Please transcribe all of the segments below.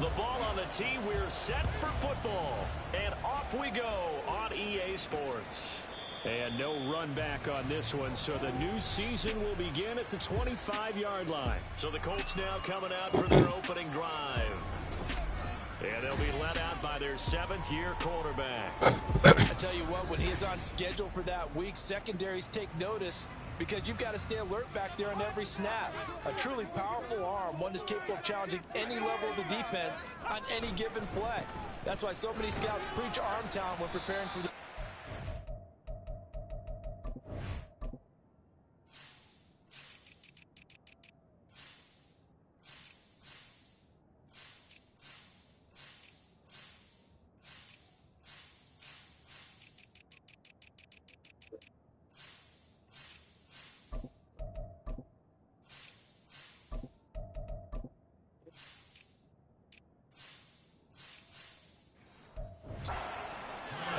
The ball on the tee. We're set for football. And off we go on EA Sports. And no run back on this one, so the new season will begin at the 25-yard line. So the Colts now coming out for their opening drive. And they'll be led out by their 7th-year quarterback. I tell you what, when he's on schedule for that week, secondaries take notice because you've got to stay alert back there on every snap. A truly powerful arm, one that's capable of challenging any level of the defense on any given play. That's why so many scouts preach arm talent when preparing for the...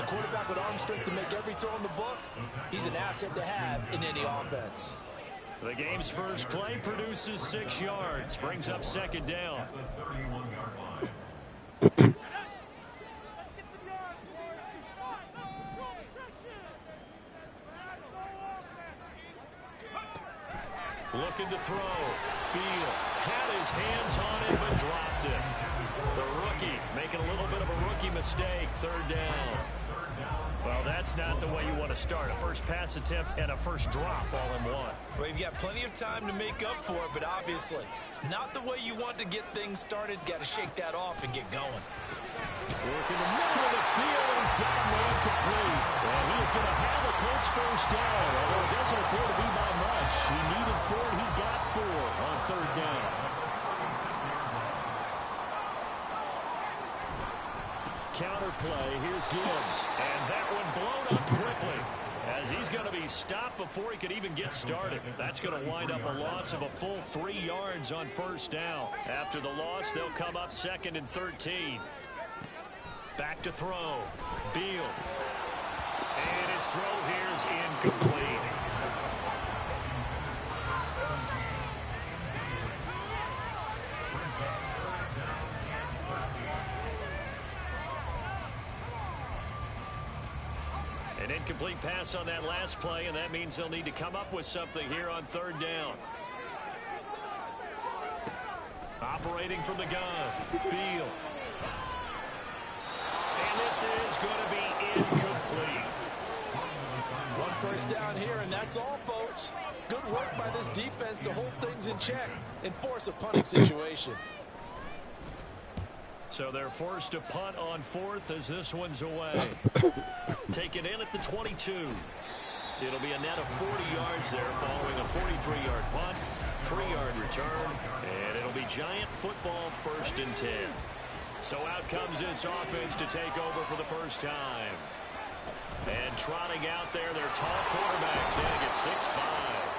Quarterback with arm strength to make every throw in the book. He's an asset to have in any offense. The game's first play produces 6 yards. Brings up second down. Looking to throw. Beal had his hands on it but dropped it. The rookie making a little bit of a rookie mistake. Third down. Well, that's not the way you want to start. A first pass attempt and a first drop all in one. Well, you've got plenty of time to make up for it, but obviously not the way you want to get things started. Got to shake that off and get going. Work in the middle of the field, and he's got a man complete. And he is going to have a Colts first down, although it doesn't appear to be by much. He needed 4, and he got 4 on third down. Counter play, here's Gibbs. And that one blown up quickly as he's going to be stopped before he could even get started. That's going to wind up a loss of a full 3 yards on first down. After the loss, they'll come up 2nd and 13. Back to throw. Beal. And his throw here is incomplete. An incomplete pass on that last play, and that means they'll need to come up with something here on third down. Operating from the gun. Beal. And this is going to be incomplete. One first down here, and that's all, folks. Good work by this defense to hold things in check and force a punting situation. So they're forced to punt on 4th as this one's away. Taken in at the 22. It'll be a net of 40 yards there following a 43-yard punt, 3-yard return, and it'll be Giant football 1st and 10. So out comes this offense to take over for the first time. And trotting out there, their tall quarterback standing at 6'5".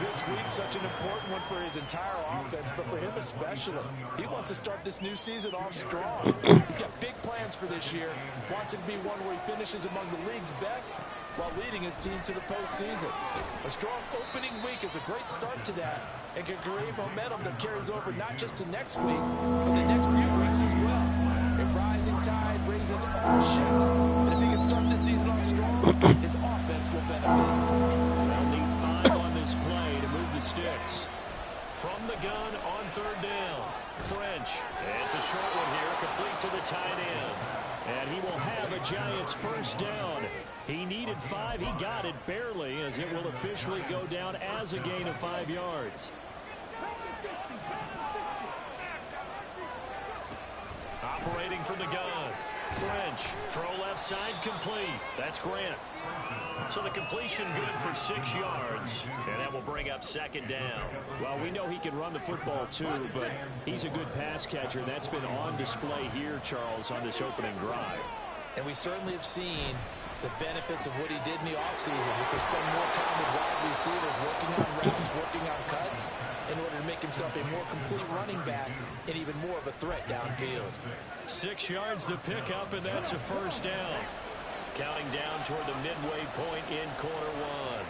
This week, such an important one for his entire offense, but for him especially. He wants to start this new season off strong. He's got big plans for this year. Wants it to be one where he finishes among the league's best while leading his team to the postseason. A strong opening week is a great start to that and can create momentum that carries over not just to next week, but the next few weeks as well. A rising tide raises all ships, and if he can start this season off strong, his offense will benefit. They'll need 5 on this play to move the sticks. From the gun on third down. French. It's a short one here, complete to the tight end. And he will have a Giants first down. He needed 5. He got it barely, as it will officially go down as a gain of 5 yards. Operating from the gun. French. Throw left side complete. That's Grant. So the completion good for 6 yards, and that will bring up second down. Well, we know he can run the football too, but he's a good pass catcher. That's been on display here, Charles, on this opening drive. And we certainly have seen the benefits of what he did in the offseason, which was spend more time with wide receivers, working on routes, working on cuts, in order to make himself a more complete running back and even more of a threat downfield. 6 yards to pick up, and that's a first down. Counting down toward the midway point in quarter one.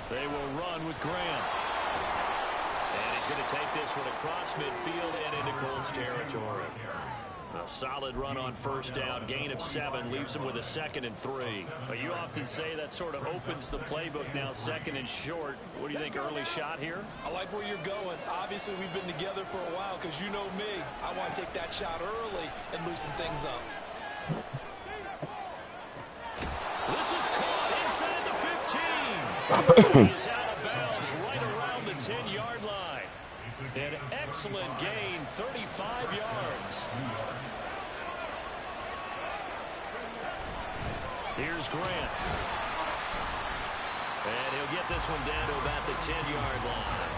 They will run with Grant. And he's going to take this one across midfield and into Colts territory. A solid run on first down, gain of 7, leaves him with a 2nd and 3. But you often say that sort of opens the playbook now, 2nd and short. What do you think, early shot here? I like where you're going. Obviously, we've been together for a while because you know me. I want to take that shot early and loosen things up. This is caught inside the 15. He is out of bounds right around the 10-yard line. An excellent gain, 35 yards. Here's Grant. And he'll get this one down to about the 10-yard line.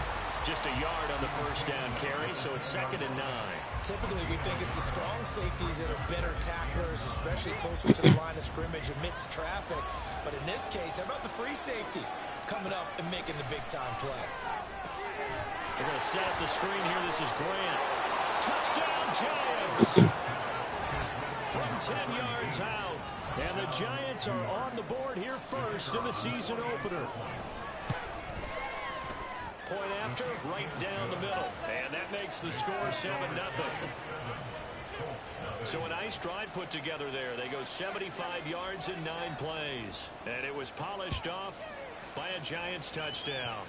Just a yard on the first down carry, so it's 2nd and 9. Typically, we think it's the strong safeties that are better tacklers, especially closer to the line of scrimmage amidst traffic. But in this case, how about the free safety coming up and making the big-time play? They're going to set up the screen here. This is Grant. Touchdown, Giants! From 10 yards out. And the Giants are on the board here first in the season opener. Point after, right down the middle. And that makes the score 7-0. So a nice drive put together there. They go 75 yards in 9 plays. And it was polished off by a Giants touchdown.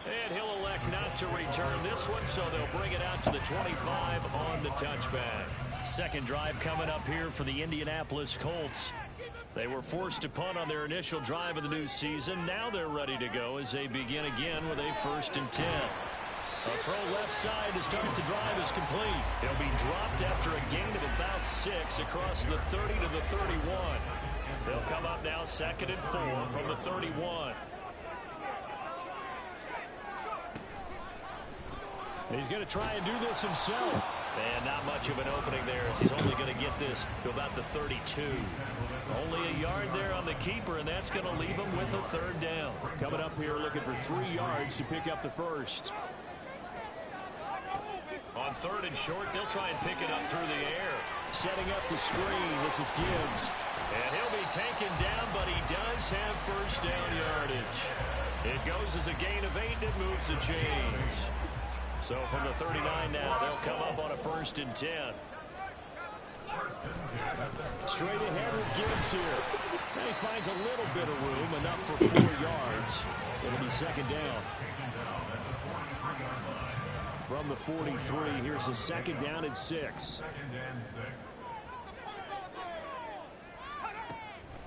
And he'll elect not to return this one, so they'll bring it out to the 25 on the touchback. Second drive coming up here for the Indianapolis Colts. They were forced to punt on their initial drive of the new season. Now they're ready to go as they begin again with a 1st and 10. A throw left side to start the drive is complete. It'll be dropped after a gain of about 6 across the 30 to the 31. They'll come up now 2nd and 4 from the 31. He's going to try and do this himself. And not much of an opening there as he's only going to get this to about the 32. Only a yard there on the keeper, and that's going to leave him with a 3rd down. Coming up here looking for 3 yards to pick up the first. On 3rd and short, they'll try and pick it up through the air. Setting up the screen, this is Gibbs. And he'll be taken down, but he does have first down yardage. It goes as a gain of 8, and it moves the chains. So from the 39 now, they'll come up on a 1st and 10. Straight ahead with Gibbs here. And he finds a little bit of room, enough for 4 yards. It'll be 2nd down. From the 43, here's a 2nd down and 6.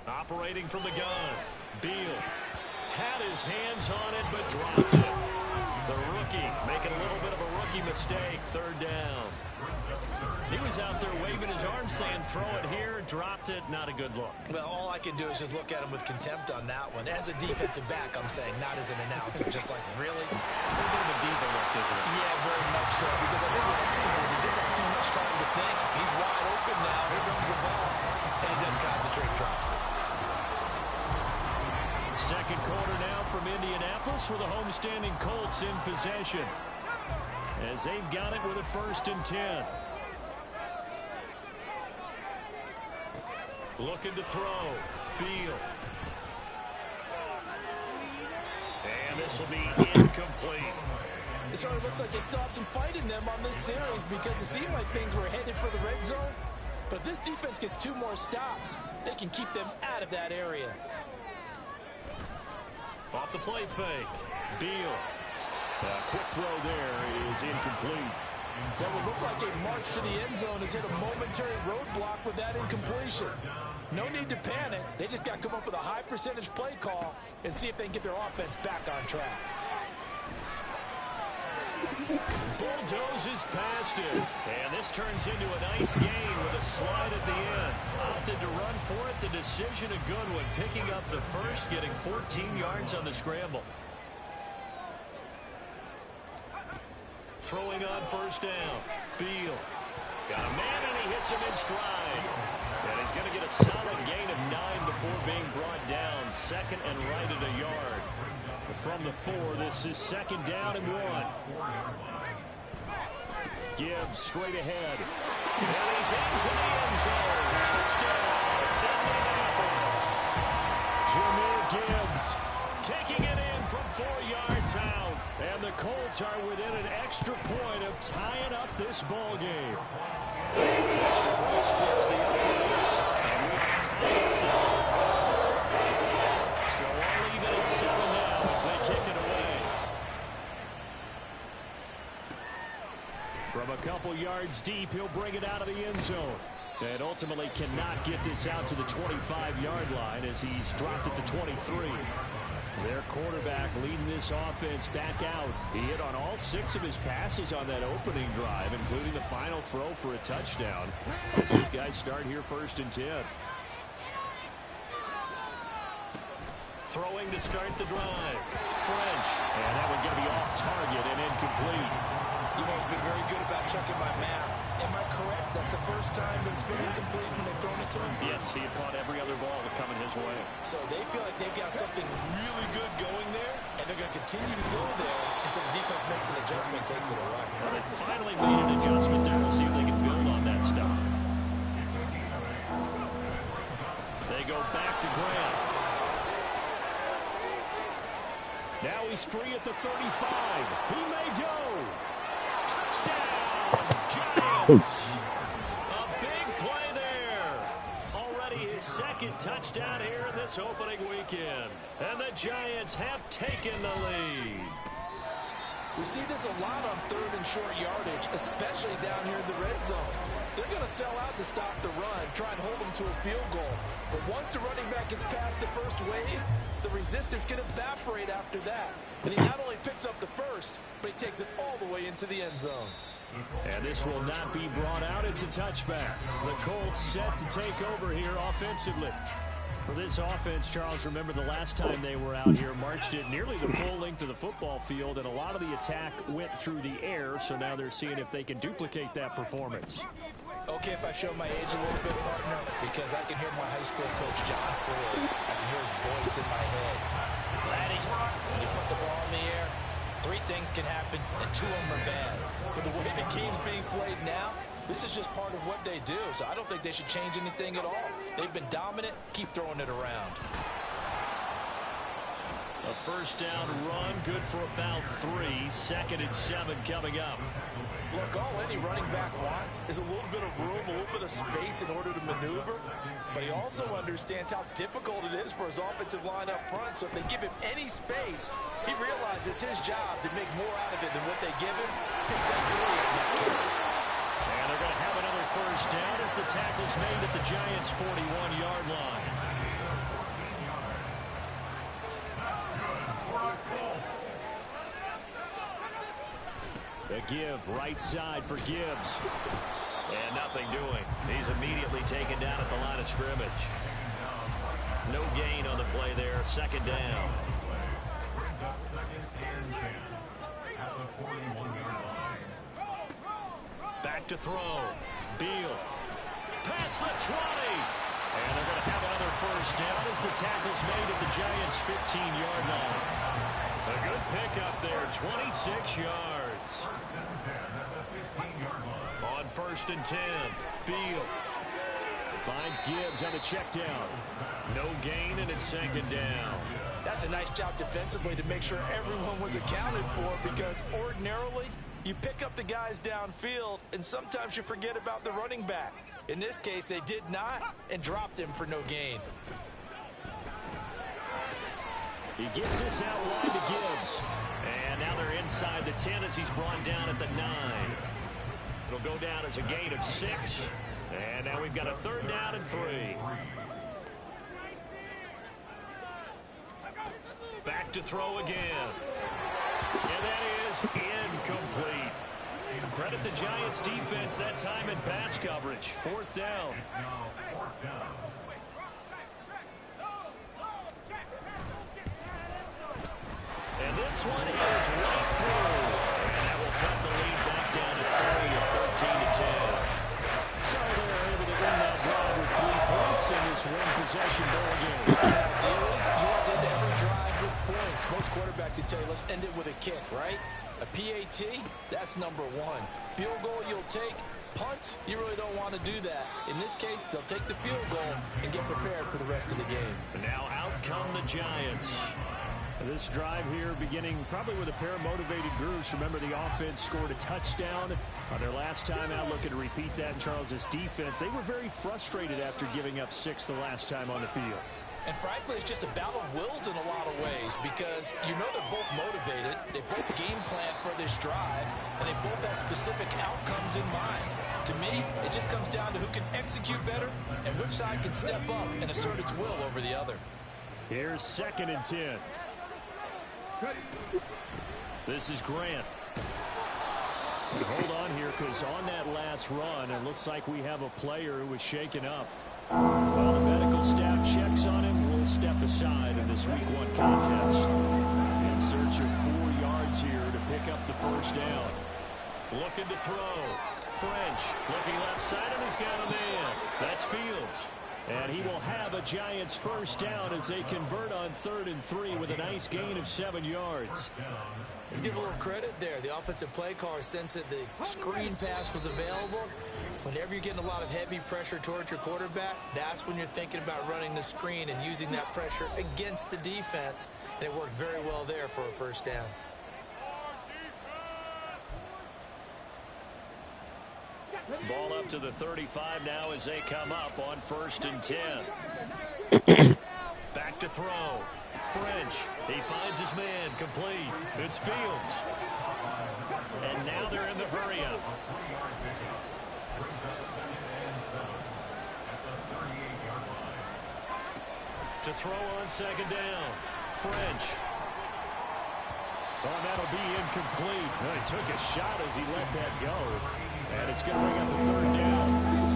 Operating from the gun, Beal had his hands on it but dropped it. The rookie making a little bit of a rookie mistake, 3rd down. He was out there waving his arm saying throw it here, dropped it, not a good look. Well, all I can do is just look at him with contempt on that one. As a defensive back, I'm saying, not as an announcer. Just like, really? A little bit of a diva look, isn't it? Yeah, very much so. Because I think what happens is he just had too much time to think. He's wide open now. Here comes the ball. And he doesn't concentrate, drops it. Second quarter now from Indianapolis with the homestanding Colts in possession. As they've got it with a 1st and 10. Looking to throw. Beal. And this will be incomplete. It sort of looks like they still have some fight in them on this series because it seemed like things were headed for the red zone. But if this defense gets 2 more stops, they can keep them out of that area. Off the play fake. Beal. A quick throw there is incomplete. That would look like a march to the end zone has hit a momentary roadblock with that incompletion. No need to panic. They just got to come up with a high percentage play call and see if they can get their offense back on track. Bulldozes past it. And this turns into a nice gain with a slide at the end. Opted to run for it. The decision a good one. Picking up the first, getting 14 yards on the scramble. Throwing on 1st down. Beal. Got a man and he hits him in stride. And he's going to get a solid gain of 9 before being brought down. 2nd and right at a yard. From the 4, this is 2nd down and 1. Gibbs straight ahead. And he's into the end zone. Touchdown, Indianapolis. Jahmyr Gibbs taking it in from 4 yards out. out. And the Colts are within an extra point of tying up this ball game. Extra point splits the uprights. And we are tied at 7. So all even at 7 now as they kick it away. From a couple yards deep, he'll bring it out of the end zone. And ultimately cannot get this out to the 25-yard line as he's dropped it to 23. Their quarterback leading this offense back out. He hit on all 6 of his passes on that opening drive, including the final throw for a touchdown. As these guys start here 1st and 10. Throwing to start the drive. French. And that one going to be off target and incomplete. You've always been very good about checking my math. Am I correct? That's the first time that it's been incomplete when they've thrown it to him? Yes, he had caught every other ball coming his way. So they feel like they've got something really good going there, and they're going to continue to go there until the defense makes an adjustment and takes it away. Well, they finally made an adjustment there. We'll see if they can build on that stuff. They go back to Graham. Now he's free at the 35. He may go. Touchdown, Giants. A big play there. Already his 2nd touchdown here in this opening weekend. And the Giants have taken the lead. We see this a lot on 3rd and short yardage, especially down here in the red zone. They're going to sell out to stop the run, try and hold them to a field goal. But once the running back gets past the first wave, the resistance can evaporate after that. And he not only picks up the first, but he takes it all the way into the end zone. And this will not be brought out. It's a touchback. The Colts set to take over here offensively. For this offense, Charles, remember the last time they were out here, marched it nearly the full length of the football field, and a lot of the attack went through the air, so now they're seeing if they can duplicate that performance. Okay, if I show my age a little bit, partner, because I can hear my high school coach, John Floyd. I can hear his voice in my head. Laddie, when you put the ball in the air, 3 things can happen, and 2 of them are bad. But the way the game's being played now, this is just part of what they do, so I don't think they should change anything at all. They've been dominant. Keep throwing it around. A 1st down run, good for about 3. 2nd and 7 coming up. Look, all any running back wants is a little bit of room, a little bit of space in order to maneuver. But he also understands how difficult it is for his offensive line up front. So if they give him any space, he realizes his job to make more out of it than what they give him. Picks up 3 on that carry. And they're going to have another 1st down as the tackle's made at the Giants' 41-yard line. The give, right side for Gibbs. And nothing doing. He's immediately taken down at the line of scrimmage. No gain on the play there. 2nd down. Back to throw. Beal. Past the 20. And they're going to have another 1st down as the tackle's made at the Giants' 15-yard line. A good pickup there. 26 yards. On 1st and 10. Beal. Finds Gibbs on the check down. No gain, and it's 2nd down. That's a nice job defensively to make sure everyone was accounted for, because ordinarily you pick up the guys downfield and sometimes you forget about the running back. In this case, they did not and dropped him for no gain. He gets this out wide to Gibbs. And now they're inside the 10 as he's brought down at the 9. It'll go down as a gain of 6. And now we've got a 3rd down and 3. Back to throw again. And that is incomplete. Credit the Giants defense that time in pass coverage. 4th down. And this one is right through. And that will cut the lead back down to 3 at 13-10. So they're able to win that drive with 3 points in this one-possession ball game. Ideally, you want to end every drive with points. Most quarterbacks would tell you, let's end it with a kick, right? A PAT, that's number 1. Field goal you'll take. Punts, you really don't want to do that. In this case, they'll take the field goal and get prepared for the rest of the game. Now out come the Giants. This drive here beginning probably with a pair of motivated groups. Remember, the offense scored a touchdown on their last time out. Looking to repeat that in Charles's defense. They were very frustrated after giving up 6 the last time on the field. And frankly, it's just a battle of wills in a lot of ways because you know they're both motivated. They both game plan for this drive, and they both have specific outcomes in mind. To me, it just comes down to who can execute better and which side can step up and assert its will over the other. Here's 2nd and 10. This is Grant. Hold on here, because on that last run, it looks like we have a player who was shaken up. While the medical staff checks on him, we'll step aside in this Week 1 contest. In search of 4 yards here to pick up the first down. Looking to throw. French looking left side, and he's got a man. That's Fields. And he will have a Giants first down as they convert on 3rd and 3 with a nice gain of 7 yards. Let's give a little credit there. The offensive play caller sensed that the screen pass was available. Whenever you're getting a lot of heavy pressure towards your quarterback, that's when you're thinking about running the screen and using that pressure against the defense. And it worked very well there for a first down. Ball up to the 35 now as they come up on 1st and 10. Back to throw. French. He finds his man. Complete. It's Fields. And now they're in the hurry-up. To throw on 2nd down. French. Oh, that'll be incomplete. Well, he took a shot as he let that go. And it's going to bring up a 3rd down.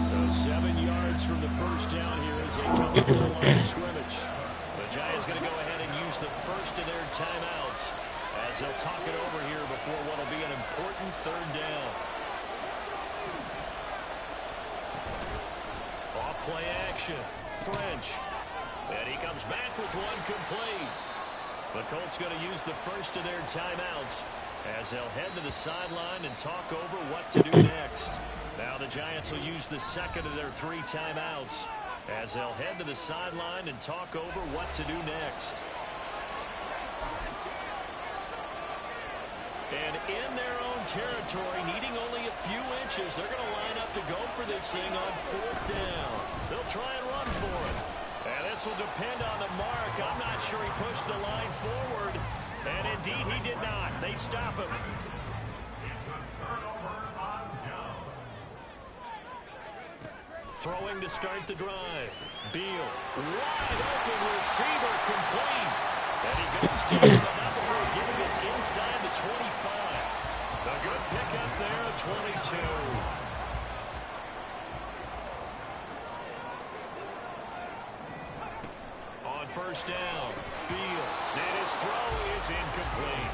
So 7 yards from the first down here as they come up to the line of scrimmage. The Giants going to go ahead and use the first of their timeouts as they'll talk it over here before what will be an important 3rd down. Off play action. French. And he comes back with one complete. The Colts going to use the first of their timeouts as they'll head to the sideline and talk over what to do next. Now the Giants will use the second of their 3 timeouts as they'll head to the sideline and talk over what to do next. And in their own territory, needing only a few inches, they're going to line up to go for this thing on 4th down. They'll try and run for it. And this will depend on the mark. I'm not sure he pushed the line forward. And indeed, he did not. They stop him. Throwing to start the drive. Beal. Wide open receiver complete. And he goes to the before getting us inside the 25. A good pickup there at 22. On 1st down, Beal, and his throw is incomplete.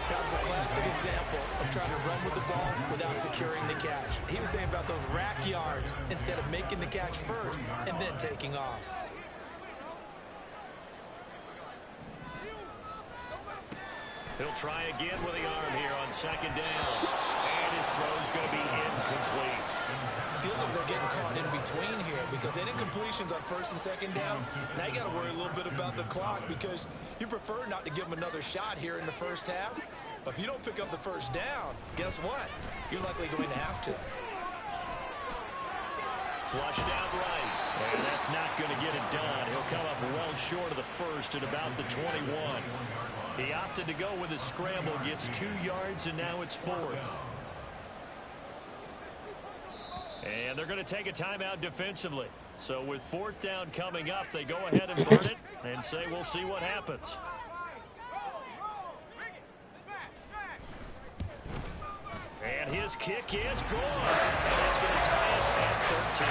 That was a classic example of trying to run with the ball without securing the catch. He was thinking about those rack yards instead of making the catch first and then taking off. He'll try again with the arm here on 2nd down. And his throw's going to be incomplete. Feels like they're getting caught in between here because any incompletions on 1st and 2nd down, now you got to worry a little bit about the clock because you prefer not to give them another shot here in the first half. But if you don't pick up the first down, guess what? You're likely going to have to. Flushed out right. And that's not going to get it done. He'll come up well short of the first at about the 21. He opted to go with a scramble, gets 2 yards, and now it's 4th. And they're going to take a timeout defensively. So with 4th down coming up, they go ahead and burn it and say we'll see what happens. And his kick is good. And it's going to tie us at 13.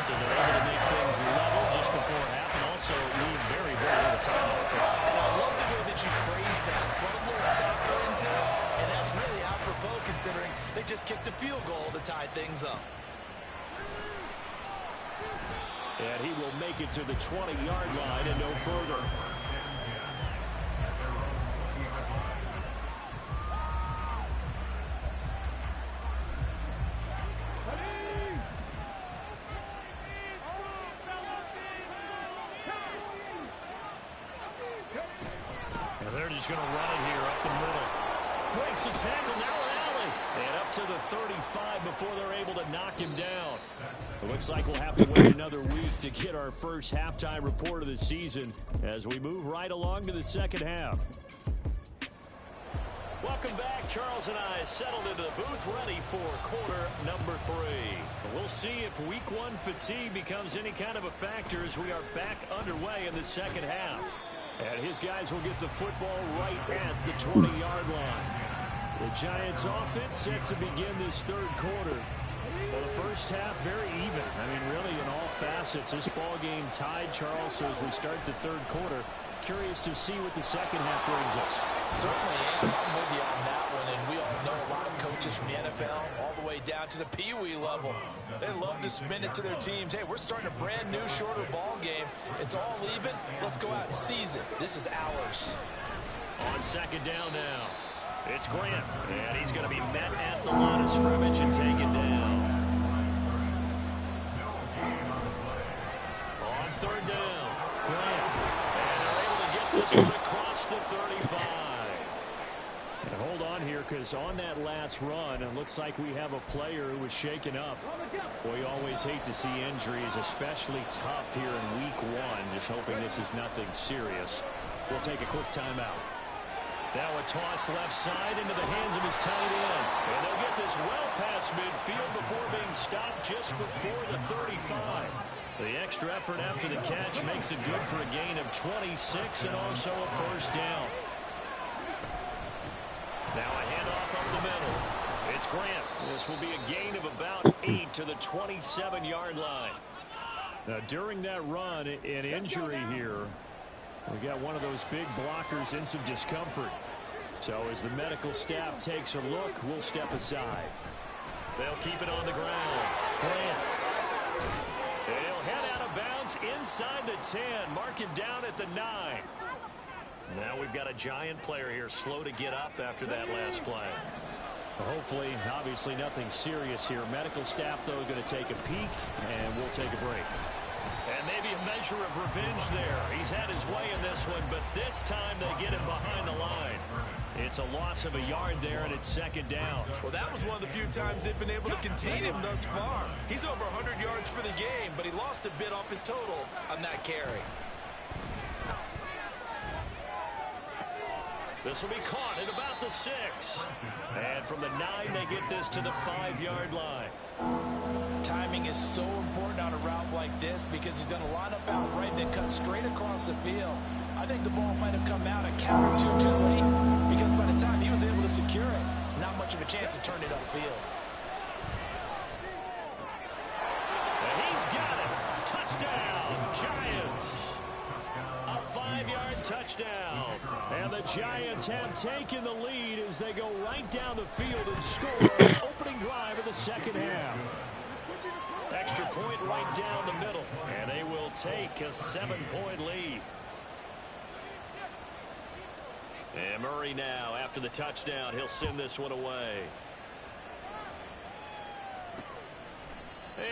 So they're able to make things level just before half and also leave very, very little time on the clock. And I love the way that you phrase that. Put a little soccer into it, and that's really apropos considering they just kicked a field goal to tie things up. And he will make it to the 20-yard line and no further. just going to run it here up the middle. Breaks the tackle, now an alley. And up to the 35 before they're able to knock him down. It looks like we'll have to wait another week to get our first halftime report of the season as we move right along to the second half. Welcome back. Charles and I settled into the booth ready for quarter number 3. We'll see if week 1 fatigue becomes any kind of a factor as we are back underway in the second half. And his guys will get the football right at the 20-yard line. The Giants offense set to begin this third quarter. Well, the first half very even. I mean, really in all facets. This ball game tied, Charles. So as we start the third quarter, curious to see what the second half brings us. Certainly am. I'm with you on that one. And we all know a lot of coaches from the NFL all the way down to the Pee-wee level. They love to spin it to their teams. Hey, we're starting a brand new, shorter ball game. It's all even. Let's go out and seize it. This is ours. On second down now, it's Grant. And he's going to be met at the line of scrimmage and taken down. On third down, Grant. And they're able to get this one across the 35. And hold on here, because on that last run, it looks like we have a player who was shaken up. Boy, you always hate to see injuries, especially tough here in week 1. Just hoping this is nothing serious. We'll take a quick timeout. Now a toss left side into the hands of his tight end. And they'll get this well past midfield before being stopped just before the 35. The extra effort after the catch makes it good for a gain of 26 and also a first down. Now a handoff up the middle. It's Grant. This will be a gain of about 8 to the 27-yard line. Now during that run, an injury here. We got one of those big blockers in some discomfort. So as the medical staff takes a look, we'll step aside. They'll keep it on the ground. Grant. He'll head out of bounds inside the 10. Mark him down at the 9. Now we've got a Giant player here slow to get up after that last play. Hopefully, obviously nothing serious here. Medical staff, though, going to take a peek, and we'll take a break. And maybe a measure of revenge there. He's had his way in this one, but this time they get him behind the line. It's a loss of a yard there, and it's second down. Well, that was one of the few times they've been able to contain him thus far. He's over 100 yards for the game, but he lost a bit off his total on that carry. This will be caught at about the 6. And from the 9, they get this to the 5-yard line. Timing is so important on a route like this because he's going to line up out right and then cut straight across the field. I think the ball might have come out a count or two too late because by the time he was able to secure it, not much of a chance to turn it upfield. And he's got it. Touchdown, Giants. A 5-yard touchdown. And the Giants have taken the lead as they go right down the field and score an opening drive of the second half. Extra point right down the middle. And they will take a 7-point lead. And Murray now, after the touchdown, he'll send this one away.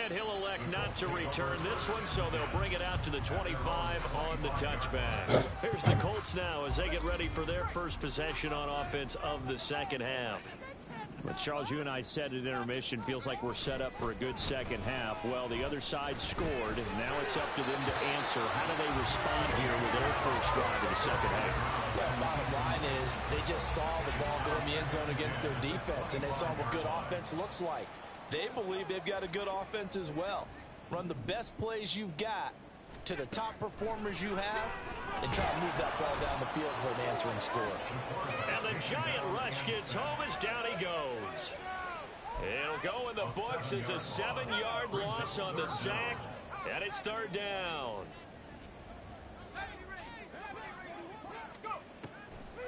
And he'll elect not to return this one, so they'll bring it out to the 25 on the touchback. Here's the Colts now as they get ready for their first possession on offense of the second half. But Charles, you and I said at intermission, feels like we're set up for a good second half. Well, the other side scored, and now it's up to them to answer. How do they respond here with their first drive of the second half? Well, bottom line is they just saw the ball go in the end zone against their defense, and they saw what good offense looks like. They believe they've got a good offense as well. Run the best plays you've got to the top performers you have and try to move that ball down the field for an answering score. And the Giant rush gets home as down he goes. It'll go in the books as a 7-yard loss on the sack, and it's third down.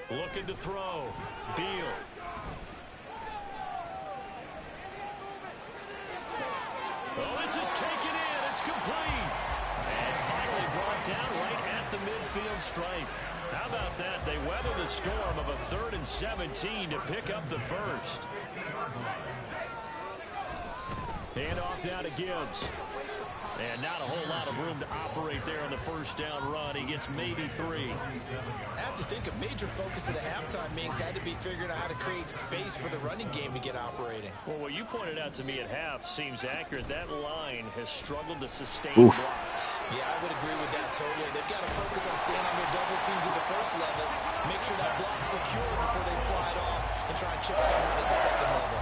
Looking to throw. Beal. Oh, this is taken in. It's complete. And finally brought down right at the midfield stripe. How about that? They weather the storm of a 3rd and 17 to pick up the first. Hand off now to Gibbs. And not a whole lot of room to operate there on the first down run. He gets maybe 3. I have to think a major focus of the halftime meetings had to be figuring out how to create space for the running game to get operating. Well, what you pointed out to me at half seems accurate. That line has struggled to sustain blocks. Yeah, I would agree with that totally. They've got to focus on staying on their double teams at the first level, make sure that block's secure before they slide off and try and chip someone at the second level.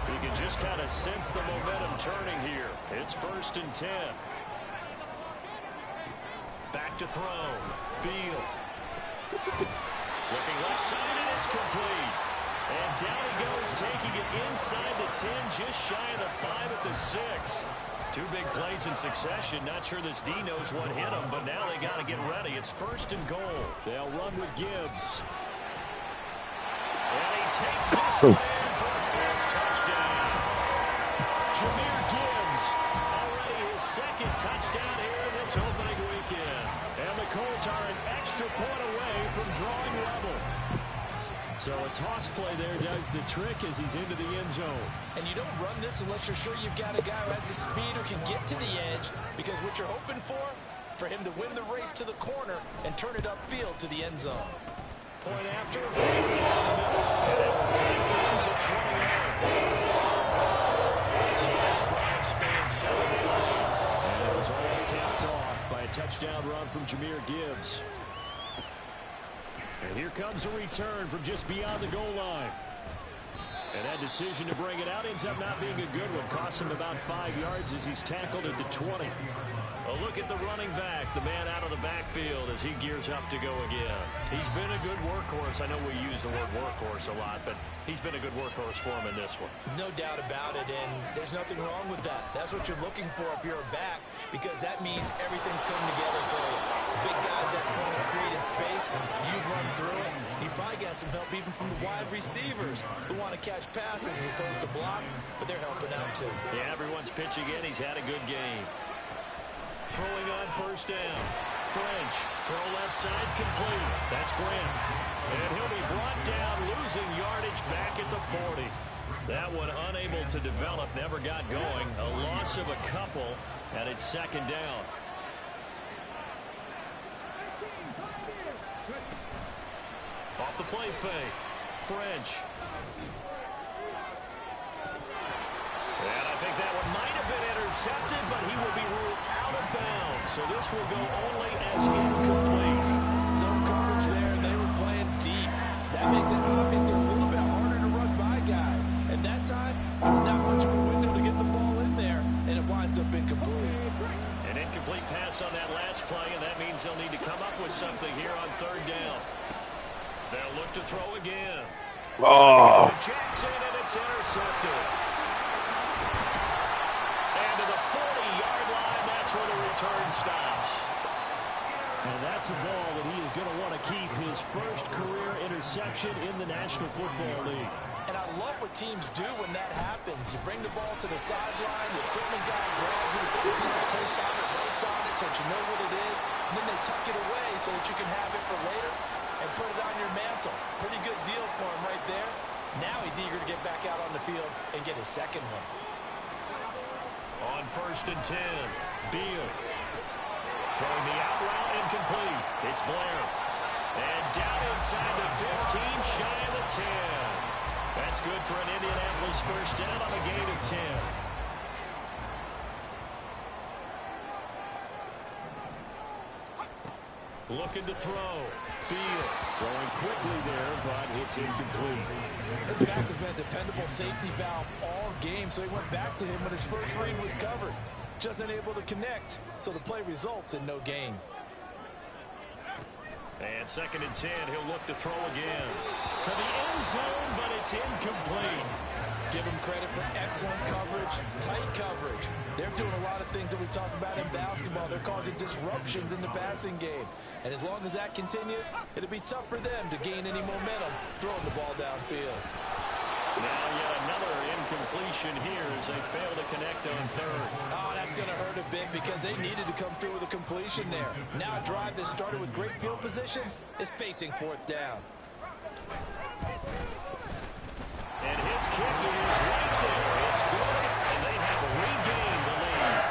You can just kind of sense the momentum turning here. It's 1st and 10. Back to throw. Beal. Looking left side, and it's complete. And down he goes, taking it inside the 10, just shy of the 5 at the 6. 2 big plays in succession. Not sure this D knows what hit him, but now they got to get ready. It's 1st and goal. They'll run with Gibbs. And he takes this one in for a pass touchdown. Jahmyr Gibbs, already his 2nd touchdown here in this opening weekend. And the Colts are an extra point away from drawing level. So a toss play there does the trick as he's into the end zone. And you don't run this unless you're sure you've got a guy who has the speed who can get to the edge, because what you're hoping for him to win the race to the corner and turn it upfield to the end zone. Point after, right down the middle, and it will take things at 20 yards. So this drive spans 7 plays, and it was all capped off by a touchdown run from Jahmyr Gibbs. And here comes a return from just beyond the goal line. And that decision to bring it out ends up not being a good one. Costs him about 5 yards as he's tackled at the 20. A look at the running back, the man out of the backfield as he gears up to go again. He's been a good workhorse. I know we use the word workhorse a lot, but he's been a good workhorse for him in this one. No doubt about it, and there's nothing wrong with that. That's what you're looking for if you're a back, because that means everything's coming together for you. Big guys up front are creating space. You've run through it. You've probably got some help even from the wide receivers who want to catch passes as opposed to block, but they're helping out too. Yeah, everyone's pitching in. He's had a good game. Throwing on 1st down. French. Throw left side complete. That's Grant. And he'll be brought down, losing yardage back at the 40. That one unable to develop, never got going. A loss of a couple, and it's 2nd down. Off the play fake. French. And I think that one might have been intercepted, but he will be ruled out of bounds. So this will go only as incomplete. Zone coverage there, and they were playing deep. That makes it obviously a little bit harder to run by guys. And that time, there's not much of a window to get the ball in there, and it winds up incomplete. An incomplete pass on that last play, and that means they'll need to come up with something here on 3rd down. They'll look to throw again. Oh. Jackson, and it's intercepted. And to the 40-yard line, that's where the return stops. And that's a ball that he is going to want to keep, his first career interception in the National Football League. And I love what teams do when that happens. You bring the ball to the sideline, the equipment guy grabs it, puts a piece of tape on it, writes on it so that you know what it is, and then they tuck it away so that you can have it for later and put it on your mantle. Pretty good deal for him right there. Now he's eager to get back out on the field and get his 2nd one. On 1st and 10, Beal. Throwing the out route, incomplete. It's Blair. And down inside the 15, shy of the 10. That's good for an Indianapolis 1st down on a gain of 10. Looking to throw. Beal throwing quickly there, but it's incomplete. This back has been a dependable safety valve all game, so he went back to him when his first read was covered. Just unable to connect, so the play results in no gain. And 2nd and 10, he'll look to throw again. To the end zone, but it's incomplete. Give him credit for excellent coverage, tight coverage. They're doing a lot of things that we talk about in basketball. They're causing disruptions in the passing game. And as long as that continues, it'll be tough for them to gain any momentum throwing the ball downfield. Now yet another incompletion here as they fail to connect on 3rd. Oh, that's going to hurt a bit because they needed to come through with a completion there. Now a drive that started with great field position is facing 4th down. And his kick is right there. It's good, and they have regained the lead.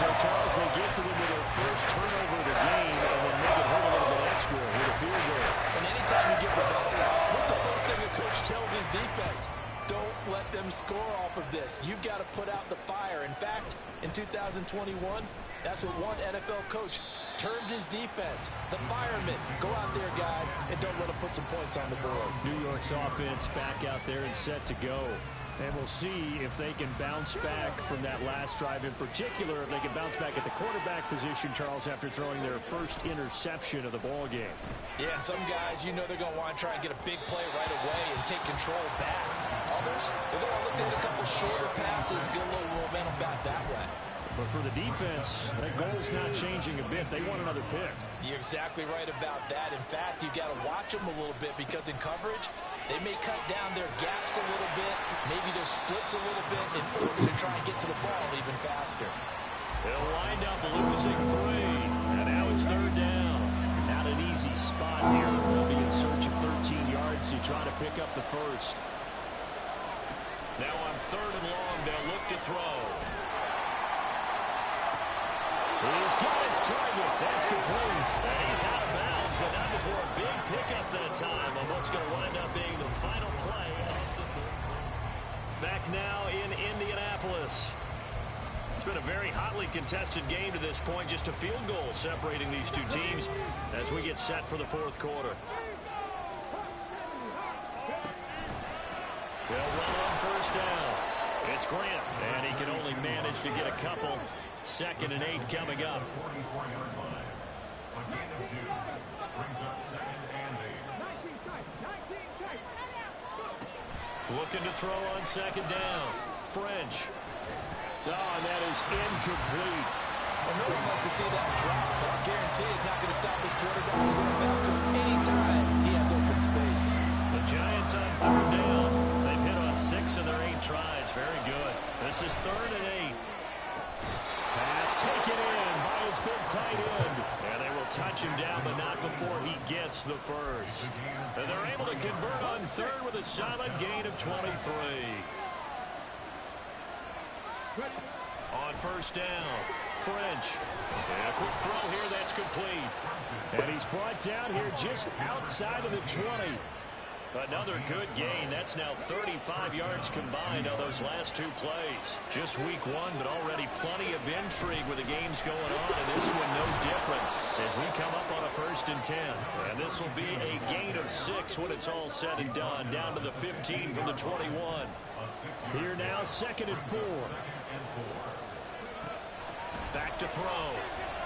So Charles, they get to them with their first turnover of the game and then make it hurt a little bit extra with a field goal. And anytime you get the ball, what's the first thing a coach tells his defense? Don't let them score off of this. You've got to put out the fire. In fact, in 2021, that's what one NFL coach termed his defense. The firemen. Go out there, guys, and don't let them put some points on the board. New York's offense back out there and set to go. And we'll see if they can bounce back from that last drive in particular, if they can bounce back at the quarterback position, Charles, after throwing their first interception of the ball game. Yeah, and some guys, you know they're going to want to try and get a big play right away and take control back. Others, they're going to look at a couple shorter passes, get a little momentum back that way. But for the defense, that goal's not changing a bit. They want another pick. You're exactly right about that. In fact, you've got to watch them a little bit because in coverage, they may cut down their gaps a little bit, maybe their splits a little bit in order to try and get to the ball even faster. They'll wind up losing 3, and now it's third down. Not an easy spot here. They'll be in search of 13 yards to try to pick up the first. Now on third and long, they'll look to throw. He's got his target. That's complete. And he's out of bounds, but not before a big pickup that time on what's going to wind up being the final play of the third quarter. Back now in Indianapolis. It's been a very hotly contested game to this point. Just a field goal separating these two teams as we get set for the fourth quarter. They'll run on first down. It's Grant, and he can only manage to get a couple. 2nd and 8 coming up. Looking to throw on 2nd down. French. Oh, and that is incomplete. Well, no one wants to see that drop, but I guarantee it's not going to stop his quarterback from going back to him anytime he has open space. The Giants on third down. They've hit on 6 of their 8 tries. Very good. This is 3rd and 8. Pass taken in by his big tight end. And they will touch him down, but not before he gets the first. And they're able to convert on third with a solid gain of 23. On first down, French. And a quick throw here that's complete. And he's brought down here just outside of the 20. Another good gain. That's now 35 yards combined on those last 2 plays. Just week 1, but already plenty of intrigue with the games going on, and this one no different as we come up on a 1st and 10. And this will be a gain of 6 when it's all said and done, down to the 15 from the 21. Here now, 2nd and 4. Back to throw.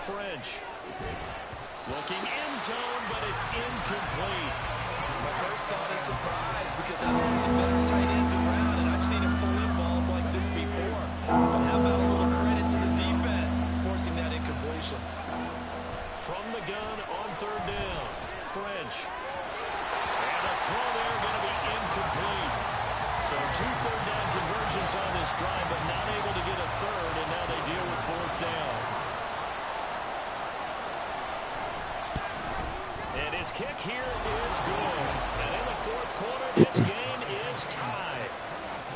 French. Looking end zone, but it's incomplete. My first thought is surprise because that's one of the better tight ends around, and I've seen him pull in balls like this before. But how about a little credit to the defense forcing that incompletion? From the gun on third down, French. And a throw there going to be incomplete. So 2 third down conversions on this drive, but not able to get a third, and now they deal with 4th down. And his kick here is good. And in the 4th quarter, this game is tied.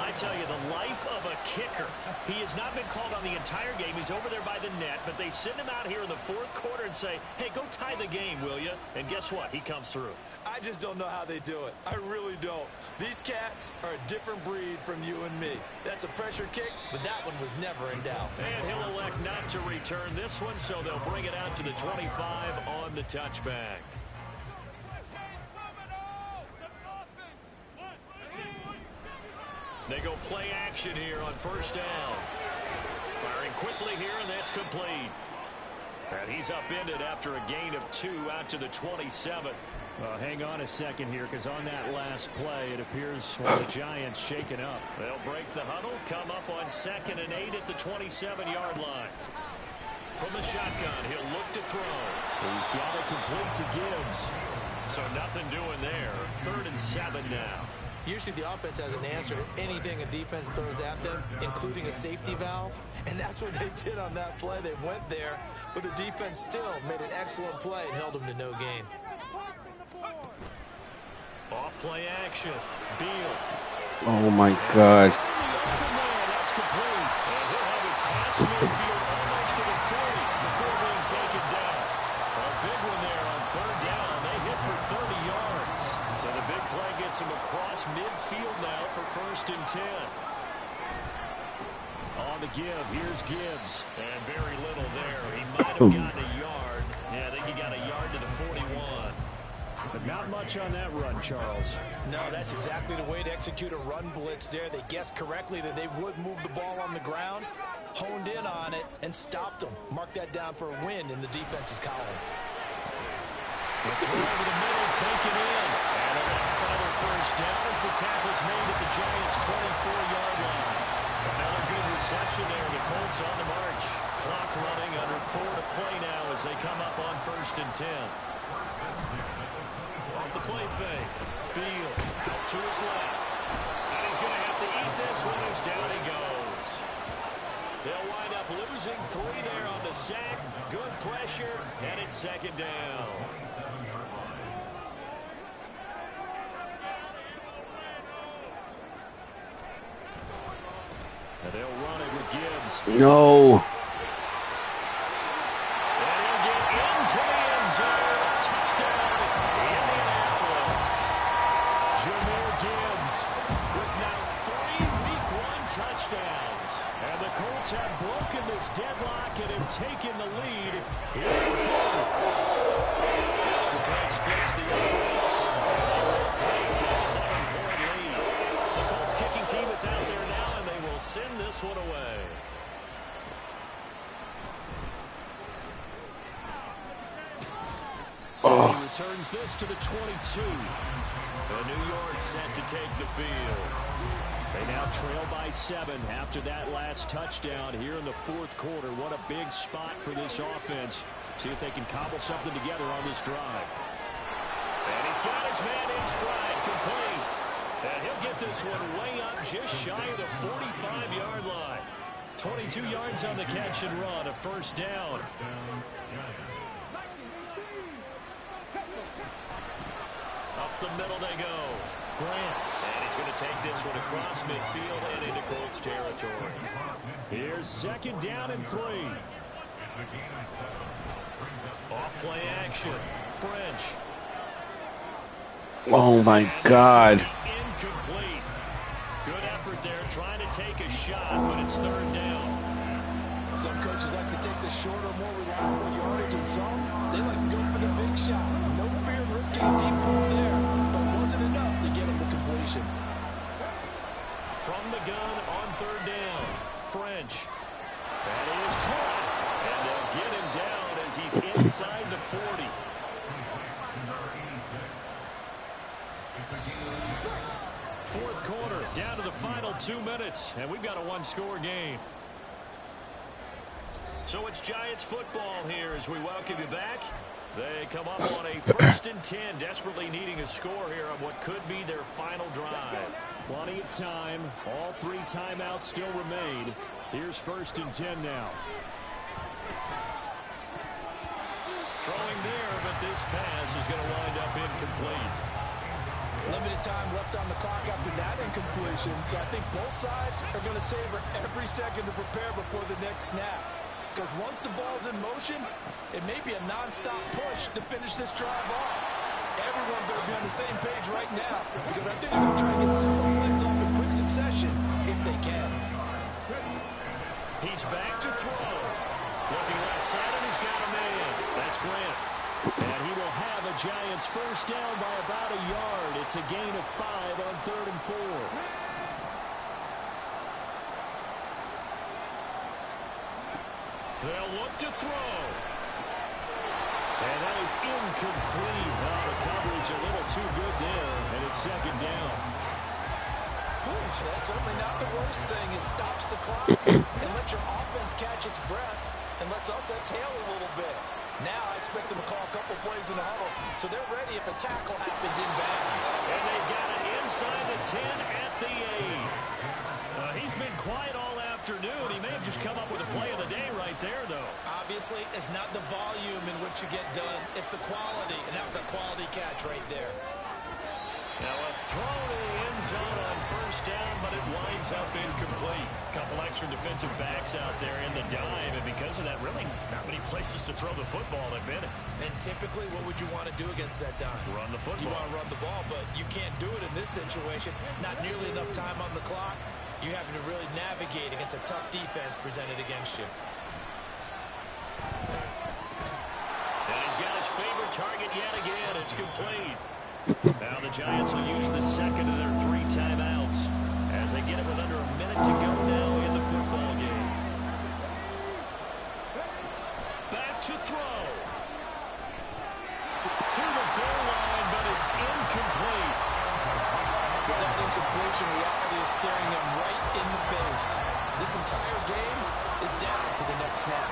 I tell you, the life of a kicker. He has not been called on the entire game. He's over there by the net, but they send him out here in the 4th quarter and say, hey, go tie the game, will you? And guess what? He comes through. I just don't know how they do it. I really don't. These cats are a different breed from you and me. That's a pressure kick, but that one was never in doubt. And he'll elect not to return this one, so they'll bring it out to the 25 on the touchback. They go play action here on first down. Firing quickly here, and that's complete. And he's upended after a gain of 2 out to the 27. Hang on a second here, because on that last play, it appears the Giants shaken up. They'll break the huddle, come up on 2nd and 8 at the 27-yard line. From the shotgun, he'll look to throw. He's got it complete to Gibbs. So nothing doing there. 3rd and 7 now. Usually the offense has an answer to anything a defense throws at them, including a safety valve. And that's what they did on that play. They went there, but the defense still made an excellent play and held them to no gain. Off play action. Beal. Oh my God. That's complete. And he'll have it past midfield almost to the first and 10. On the give, here's Gibbs. And very little there. He might have gotten a yard. Yeah, I think he got a yard to the 41. But not much on that run, Charles. No, that's exactly the way to execute a run blitz there. They guessed correctly that they would move the ball on the ground, honed in on it, and stopped them. Mark that down for a win in the defense's column. The throw over the middle, taken in. And another first down as the tackle's made at the Giants' 24-yard line. Another good reception there. The Colts on the march. Clock running, under 4 to play now as they come up on first and 10. Off the play fake. Beal out to his left. And he's going to have to eat this one as down he goes. They'll wind up losing 3 there on the sack. Good pressure, and it's second down. And they'll run it with Gibbs. No. And he'll get into the end zone. Touchdown, Indianapolis. Jahmyr Gibbs with now 3 Week 1 touchdowns. And the Colts have broken this deadlock and have taken the lead in the fourth. Extra point splits the offense. They will take the 7-point lead. The Colts kicking team is out there now, and they will send this one away. Oh. He returns this to the 22. And New York set to take the field. They now trail by 7 after that last touchdown here in the fourth quarter. What a big spot for this offense. See if they can cobble something together on this drive. And he's got his man in stride, complete. And he'll get this one way up just shy of the 45-yard line. 22 yards on the catch and run, a first down. Up the middle they go. Grant. And he's going to take this one across midfield and into Colts territory. Here's second down and 3. Off play action. French. Oh, my God. Incomplete. Good effort there trying to take a shot, but it's third down. Some coaches like to take the shorter, more reliable yardage, and some, they like to go for the big shot. No fear of risking a deep ball there, but wasn't enough to get him the completion. From the gun on third down, French. That is caught, and they'll get him down as he's inside the 40. Fourth quarter, down to the final 2 minutes, and we've got a one-score game. So it's Giants football here as we welcome you back. They come up on a first and 10, desperately needing a score here on what could be their final drive. Plenty of time. All 3 timeouts still remain. Here's first and 10 now. Throwing there, but this pass is going to wind up incomplete. Limited time left on the clock after that incompletion, so I think both sides are going to savor every second to prepare before the next snap. Because once the ball's in motion, it may be a non-stop push to finish this drive off. Everyone better be on the same page right now, because I think they're going to try to get several plays off in quick succession if they can. He's back to throw. Looking left side, and he's got a man. That's Grant. And he will have a Giants first down by about a yard. It's a gain of 5 on 3rd and 4. They'll look to throw. And that is incomplete. Well, the coverage a little too good there, and it's second down. That's certainly not the worst thing. It stops the clock and lets your offense catch its breath and lets us exhale a little bit. Now I expect them to call a couple plays in the huddle, so they're ready if a tackle happens in bounds. And they've got it inside the 10 at the 8. He's been quiet all afternoon. He may have just come up with a play of the day right there, though. Obviously, it's not the volume in which you get done. It's the quality, and that was a quality catch right there. Now a throw to the end zone on first down, but it winds up incomplete. Couple extra defensive backs out there in the dime, and because of that, really not many places to throw the football, if any. And typically, what would you want to do against that dime? Run the football. You want to run the ball, but you can't do it in this situation. Not nearly enough time on the clock. You're having to really navigate against a tough defense presented against you. And he's got his favorite target yet again. It's complete. Now the Giants will use the second of their 3 timeouts as they get it with under a minute to go now in the football game. Back to throw. To the goal line, but it's incomplete. With that incompletion, reality is staring them right in the face. This entire game is down to the next snap.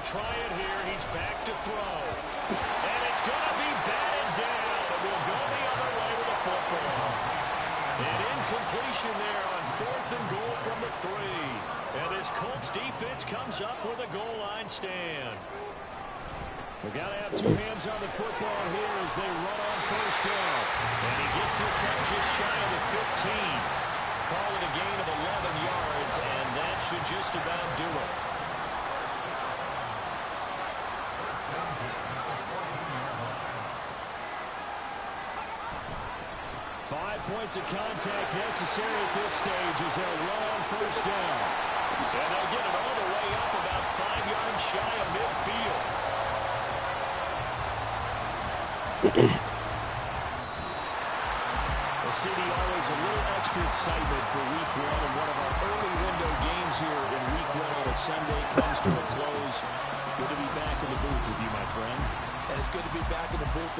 Try it here. He's back to throw. And it's going to be batted down. And we'll go the other way with the football. An incompletion there on 4th and goal from the 3. And this Colts defense comes up with a goal line stand. We've got to have 2 hands on the football here as they run on first down. And he gets this up just shy of the 15. Call it a gain of 11 yards, and that should just about do it. 5 points of contact necessary at this stage as they'll run on first down. And they'll get it all the way up about 5 yards shy of midfield. Well, CD, always a little extra excitement for week 1, and one of our early window games here in week 1 on a Sunday comes to a close. Good to be back in the booth with you, my friend. And it's good to be back in the booth with